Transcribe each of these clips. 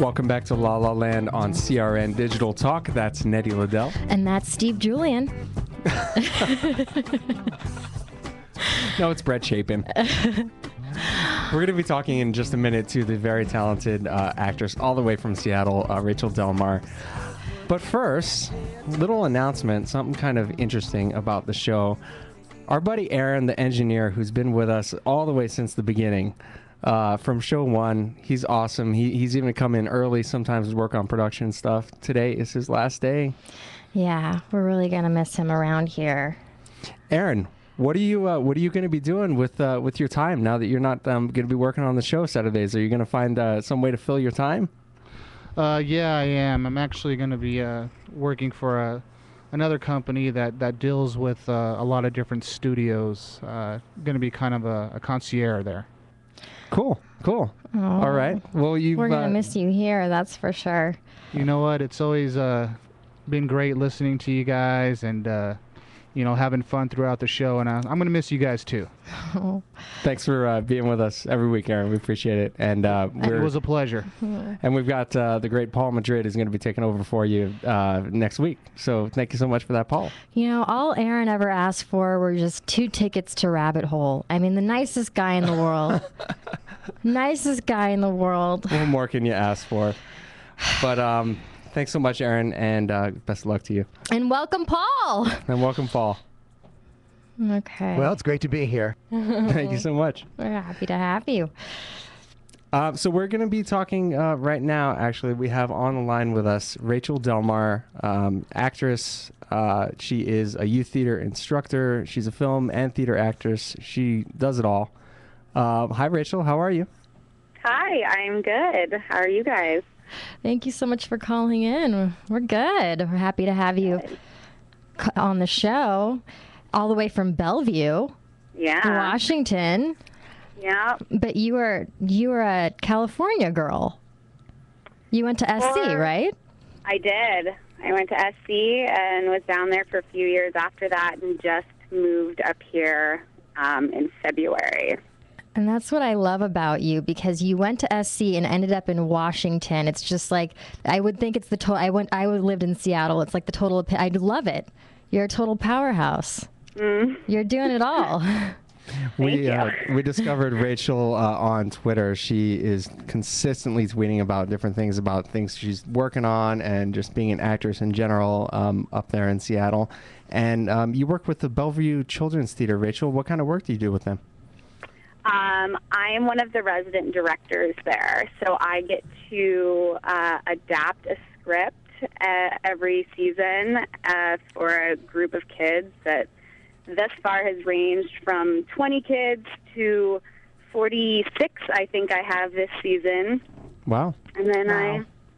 Welcome back to La La Land on CRN Digital Talk. That's Nettie Liddell. And that's Steve Julian. No, it's Brett Chapin. We're going to be talking in just a minute to the very talented actress all the way from Seattle, Rachel Delmar. But first, little announcement, something kind of interesting about the show. Our buddy Aaron, the engineer, who's been with us all the way since the beginning, from show one, he's awesome. He's even come in early sometimes to work on production stuff. Today is his last day. Yeah, we're really going to miss him around here. Aaron, what are you going to be doing with your time now that you're not going to be working on the show Saturdays? Are you going to find some way to fill your time? Yeah, I am. I'm actually going to be working for another company that deals with a lot of different studios. Going to be kind of a concierge there. Cool. Oh, All right. Well, we're going to miss you here, that's for sure. You know what? It's always been great listening to you guys and, having fun throughout the show. And I'm going to miss you guys, too. Thanks for being with us every week, Aaron. We appreciate it. And it was a pleasure. And we've got the great Paul Madrid is going to be taking over for you next week. So thank you so much for that, Paul. All Aaron ever asked for were just 2 tickets to Rabbit Hole. I mean, the nicest guy in the world. Nicest guy in the world. What more can you ask for? But thanks so much, Aaron, and best of luck to you. And welcome, Paul. And welcome, Paul. Okay. Well, it's great to be here. Thank you so much. We're happy to have you. So we're going to be talking right now, actually. We have on the line with us Rachel Delmar, actress. She is a youth theater instructor. She's a film and theater actress. She does it all. Hi, Rachel. How are you? Hi, I'm good. How are you guys? Thank you so much for calling in. We're good. We're happy to have you on the show, all the way from Bellevue, Washington. Yeah. But you were a California girl. You went to SC, right? I did. I went to SC and was down there for a few years after that and just moved up here in February. And that's what I love about you, because you went to SC and ended up in Washington. It's just like, I would think it's the total. I lived in Seattle. It's like the total. I love it. You're a total powerhouse. You're doing it all. We discovered Rachel on Twitter. She is consistently tweeting about different things, about things she's working on and just being an actress in general up there in Seattle. And you work with the Bellevue Children's Theater. Rachel, what kind of work do you do with them? I am one of the resident directors there, so I get to adapt a script every season for a group of kids that thus far has ranged from 20 kids to 46, I think I have this season. Wow. And then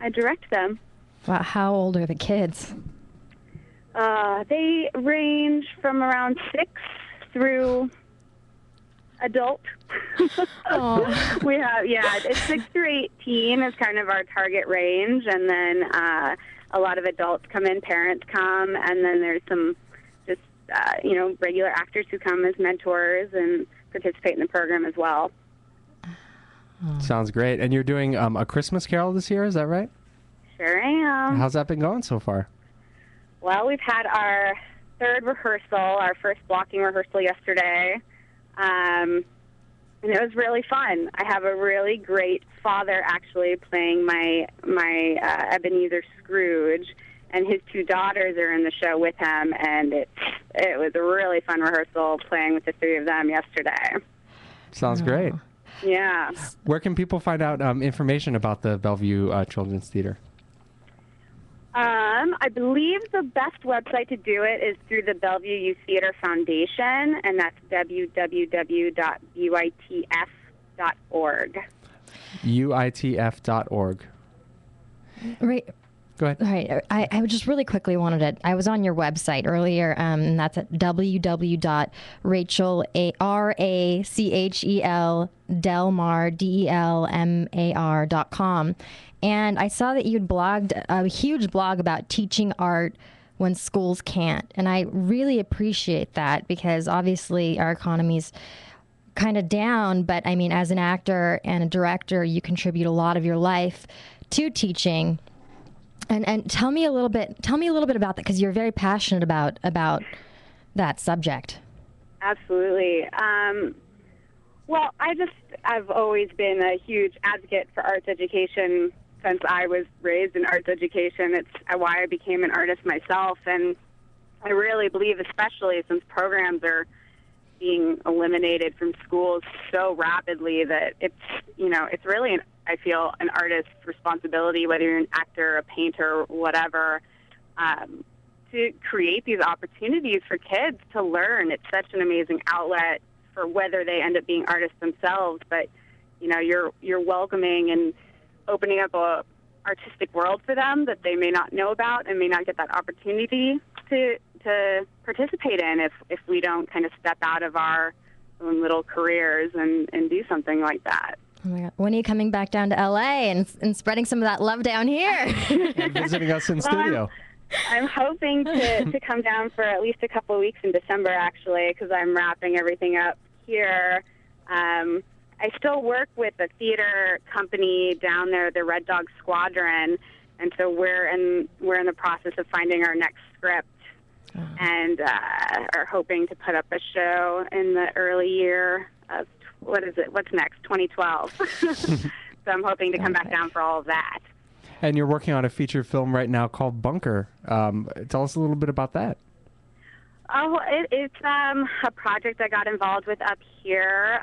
I direct them. Wow, how old are the kids? They range from around 6 through adult. We have, it's 6 through 18 is kind of our target range, and then a lot of adults come in, parents come, and then there's some just regular actors who come as mentors and participate in the program as well. Sounds great. And you're doing a Christmas Carol this year, is that right? Sure am. How's that been going so far? Well, we've had our 3rd rehearsal, our first blocking rehearsal yesterday. And it was really fun. I have a really great father actually playing my Ebenezer Scrooge, and his 2 daughters are in the show with him, and it was a really fun rehearsal playing with the 3 of them yesterday. Sounds great. Yeah. Where can people find out information about the Bellevue Children's Theater? I believe the best website to do it is through the Bellevue Youth Theater Foundation, and that's www.uitf.org. uitf.org. Right. Go ahead. All right. I just really quickly wanted to, I was on your website earlier, and that's at www.rachel.delmar.com. And I saw that you'd blogged a huge blog about teaching art when schools can't. And I really appreciate that, because obviously our economy's kind of down, but I mean, as an actor and a director, you contribute a lot of your life to teaching. And tell me a little bit about that, because you're very passionate about that subject. Absolutely. Well, I've always been a huge advocate for arts education since I was raised in arts education. It's why I became an artist myself, and I really believe, especially since programs are being eliminated from schools so rapidly, that it's really I feel an artist's responsibility, whether you're an actor, a painter, whatever, to create these opportunities for kids to learn. It's such an amazing outlet for whether they end up being artists themselves, but you're welcoming and opening up a artistic world for them that they may not know about and may not get that opportunity to participate in if we don't kind of step out of our own little careers and do something like that. Oh my God. When are you coming back down to LA and spreading some of that love down here? And visiting us in studio. I'm hoping to come down for at least a couple of weeks in December, actually, because I'm wrapping everything up here. I still work with a theater company down there, the Red Dog Squadron, and so we're in the process of finding our next script, and are hoping to put up a show in the early year of what's next, 2012. So I'm hoping to come back down for all of that. And you're working on a feature film right now called Bunker. Tell us a little bit about that. Oh, it's a project I got involved with up here.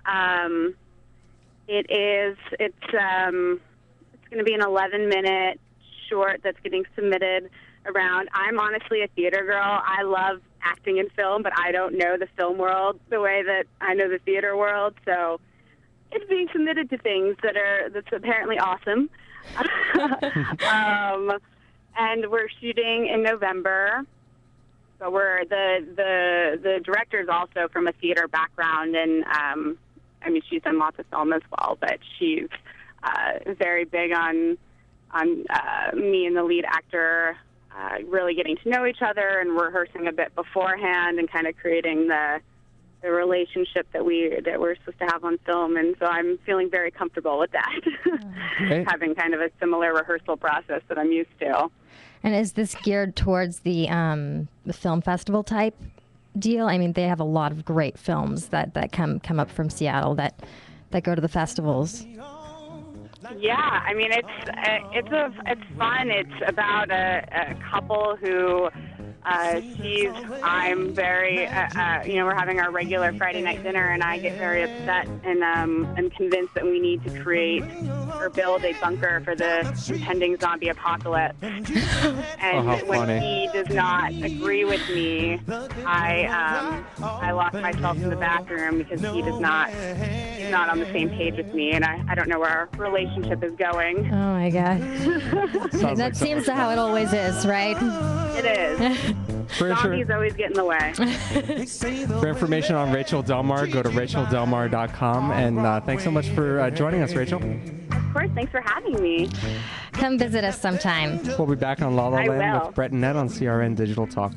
It's going to be an 11-minute short that's getting submitted around. I'm honestly a theater girl. I love acting in film, but I don't know the film world the way that I know the theater world. So it's being submitted to things that's apparently awesome. And we're shooting in November. So we're the director's also from a theater background, and she's done lots of film as well, but she's very big on me and the lead actor really getting to know each other and rehearsing a bit beforehand and kind of creating the relationship that we're supposed to have on film. And so I'm feeling very comfortable with that, having kind of a similar rehearsal process that I'm used to. And is this geared towards the film festival type deal? I mean, they have a lot of great films that come up from Seattle that go to the festivals. Yeah, I mean, it's fun. It's about a couple who I'm very, we're having our regular Friday night dinner, and I get very upset and am convinced that we need to create or build a bunker for the impending zombie apocalypse. And when he does not agree with me, I lock myself in the bathroom because he's not on the same page with me, and I don't know where our relationship is going. Oh my God. That seems to how it always is, right? It is. Zombies always get in the way. For information on Rachel Delmar, go to racheldelmar.com. And thanks so much for joining us, Rachel. Of course, thanks for having me. Come visit us sometime. We'll be back on La La I Land will. with Brett and Nett on CRN Digital Talk.